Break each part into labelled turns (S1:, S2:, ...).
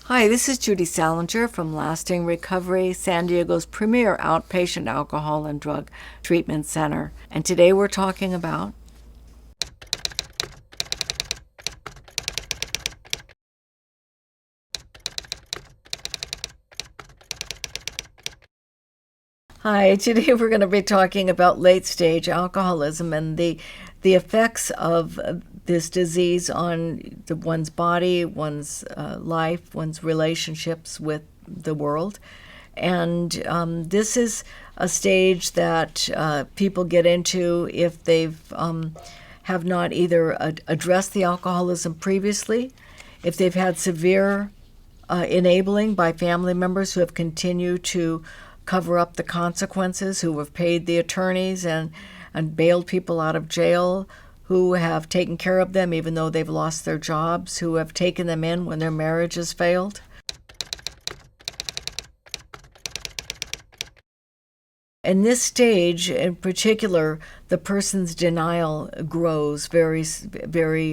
S1: Hi, this is Judy Saalinger from Lasting Recovery, San Diego's premier outpatient alcohol and drug treatment center. And today we're talking about Hi, today we're going to be talking about late-stage alcoholism and the effects of this disease on one's body, one's life, one's relationships with the world. And this is a stage that people get into if they've have not either addressed the alcoholism previously, if they've had severe enabling by family members who have continued to cover up the consequences, who have paid the attorneys and bailed people out of jail, who have taken care of them even though they've lost their jobs, who have taken them in when their marriage has failed. In this stage, in particular, the person's denial grows very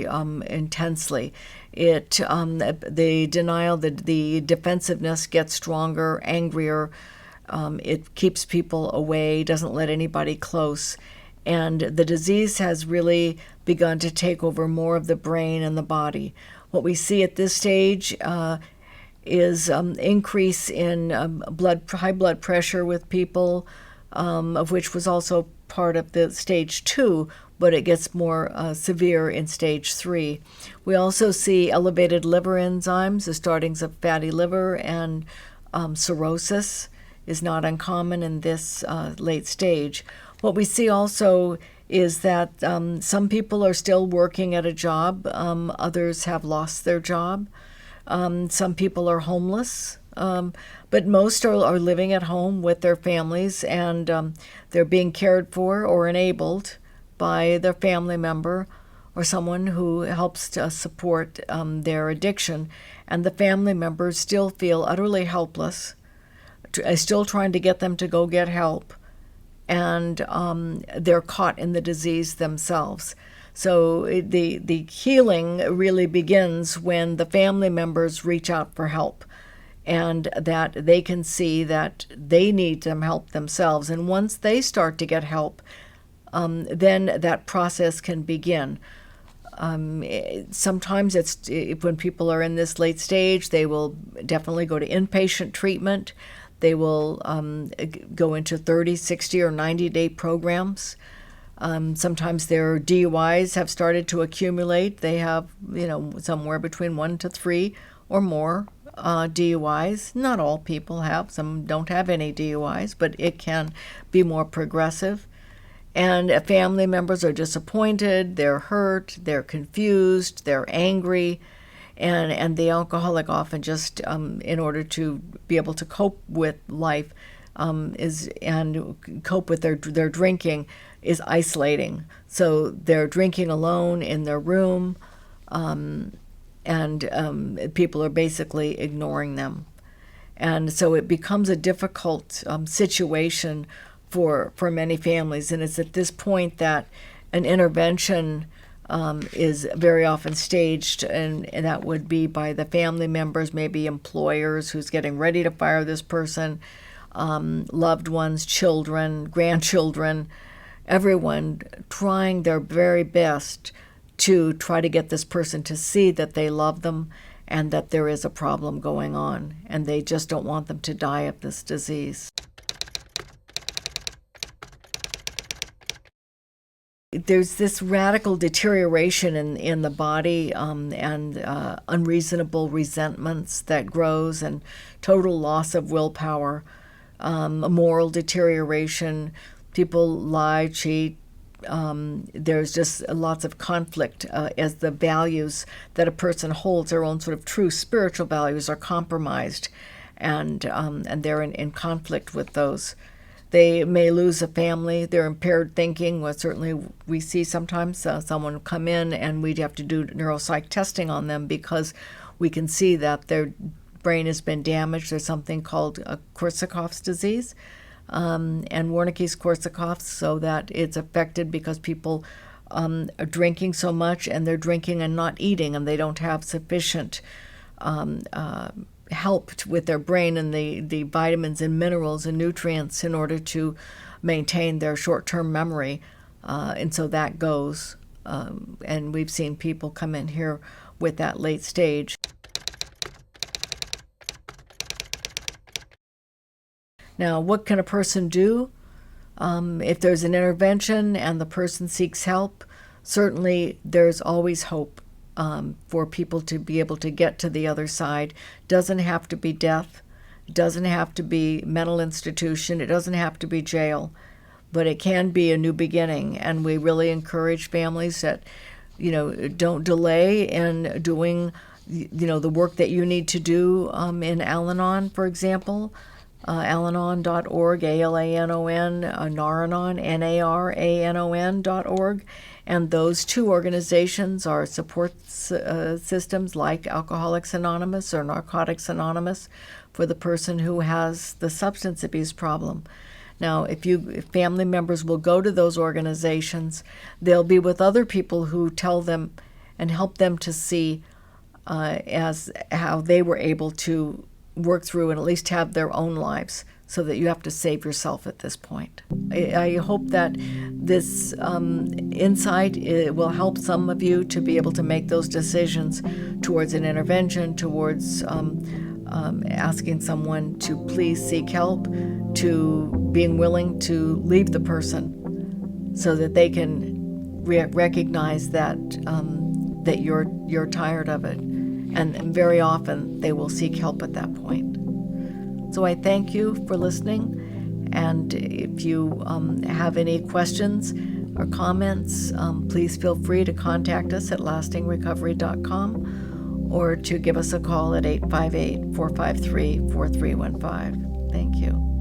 S1: intensely. The denial, the defensiveness gets stronger, angrier. It keeps people away, doesn't let anybody close. And the disease has really begun to take over more of the brain and the body. What we see at this stage is increase in high blood pressure with people, of which was also part of the stage 2, but it gets more severe in stage 3. We also see elevated liver enzymes, the startings of fatty liver, and cirrhosis is not uncommon in this late stage. What we see also is that some people are still working at a job, others have lost their job, some people are homeless, but most are living at home with their families, and they're being cared for or enabled by their family member or someone who helps to support their addiction, and the family members still feel utterly helpless, still trying to get them to go get help, and they're caught in the disease themselves. So the healing really begins when the family members reach out for help and that they can see that they need some help themselves. And once they start to get help, then that process can begin. Sometimes when people are in this late stage, they will definitely go to inpatient treatment. They will go into 30, 60, or 90-day programs. Sometimes their DUIs have started to accumulate. They have, somewhere between 1 to 3 or more DUIs. Not all people have. Some don't have any DUIs, but it can be more progressive. And family members are disappointed, they're hurt, they're confused, they're angry. And the alcoholic often just, in order to be able to cope with life and cope with their drinking, is isolating. So they're drinking alone in their room, and people are basically ignoring them. And so it becomes a difficult situation for many families. And it's at this point that an intervention is very often staged, and that would be by the family members, maybe employers who's getting ready to fire this person, loved ones, children, grandchildren, everyone trying their very best to try to get this person to see that they love them and that there is a problem going on, and they just don't want them to die of this disease. There's this radical deterioration in the body, and unreasonable resentments that grows, and total loss of willpower, moral deterioration. People lie, cheat. There's just lots of conflict as the values that a person holds, their own sort of true spiritual values, are compromised, and they're in conflict with those. They may lose a family. Their impaired thinking, well, certainly we see sometimes someone come in and we have to do neuropsych testing on them because we can see that their brain has been damaged. There's something called Korsakoff's disease and Wernicke's-Korsakoff's, so that it's affected because people are drinking so much, and they're drinking and not eating, and they don't have sufficient help with their brain and the vitamins and minerals and nutrients in order to maintain their short-term memory. And so that goes. And we've seen people come in here with that late stage. Now, what can a person do? If there's an intervention and the person seeks help, certainly there's always hope for people to be able to get to the other side. Doesn't have to be death, doesn't have to be mental institution, it doesn't have to be jail, but it can be a new beginning. And we really encourage families that, don't delay in doing, the work that you need to do in Al-Anon, for example. Alanon.org, A-L-A-N-O-N, Naranon, N-A-R-A-N-O-N.org. And those two organizations are support systems like Alcoholics Anonymous or Narcotics Anonymous for the person who has the substance abuse problem. Now, if family members will go to those organizations, they'll be with other people who tell them and help them to see as how they were able to work through and at least have their own lives, so that you have to save yourself at this point. I hope that this insight will help some of you to be able to make those decisions towards an intervention, towards asking someone to please seek help, to being willing to leave the person so that they can recognize that that you're tired of it. And very often they will seek help at that point. So I thank you for listening. And if you have any questions or comments, please feel free to contact us at lastingrecovery.com or to give us a call at 858-453-4315. Thank you.